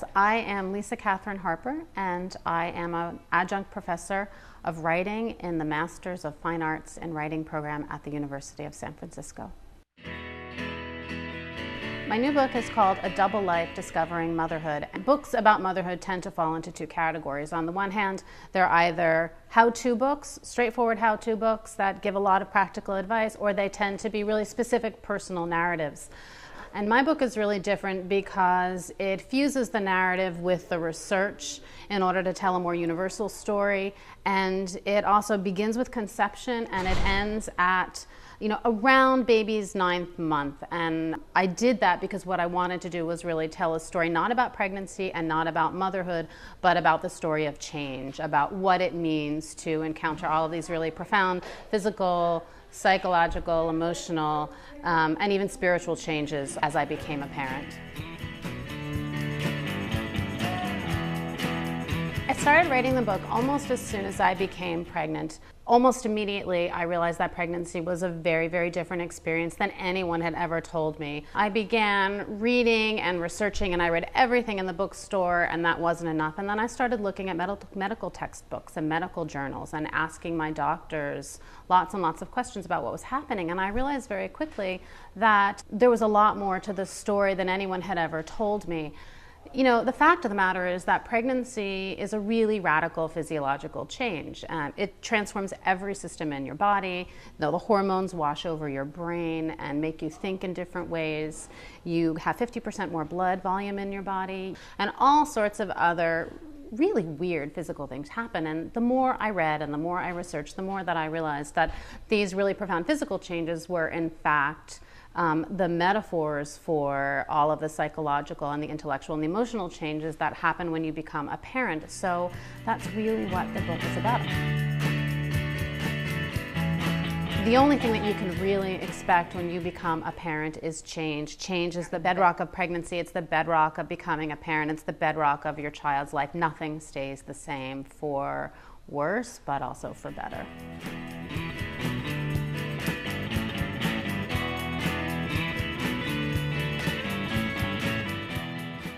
I am Lisa Catherine Harper, and I am an Adjunct Professor of Writing in the Masters of Fine Arts in Writing program at the University of San Francisco. My new book is called A Double Life: Discovering Motherhood. And books about motherhood tend to fall into two categories. On the one hand, they're either how-to books, straightforward how-to books that give a lot of practical advice, or they tend to be really specific personal narratives. And my book is really different because it fuses the narrative with the research in order to tell a more universal story. And it also begins with conception and it ends at, around baby's 9th month. And I did that because what I wanted to do was really tell a story not about pregnancy and not about motherhood, but about the story of change, about what it means to encounter all of these really profound physical, psychological, emotional, and even spiritual changes as I became a parent. I started writing the book almost as soon as I became pregnant. Almost immediately, I realized that pregnancy was a very, very different experience than anyone had ever told me. I began reading and researching, and I read everything in the bookstore, and that wasn't enough. And then I started looking at medical textbooks and medical journals and asking my doctors lots and lots of questions about what was happening. And I realized very quickly that there was a lot more to the story than anyone had ever told me. The fact of the matter is that pregnancy is a really radical physiological change. It transforms every system in your body. The hormones wash over your brain and make you think in different ways. You have 50% more blood volume in your body, and all sorts of other really weird physical things happen. And the more I read and the more I researched, the more that I realized that these really profound physical changes were in fact the metaphors for all of the psychological and the intellectual and the emotional changes that happen when you become a parent. So that's really what the book is about. The only thing that you can really expect when you become a parent is change. Change is the bedrock of pregnancy. It's the bedrock of becoming a parent. It's the bedrock of your child's life. Nothing stays the same, for worse, but also for better.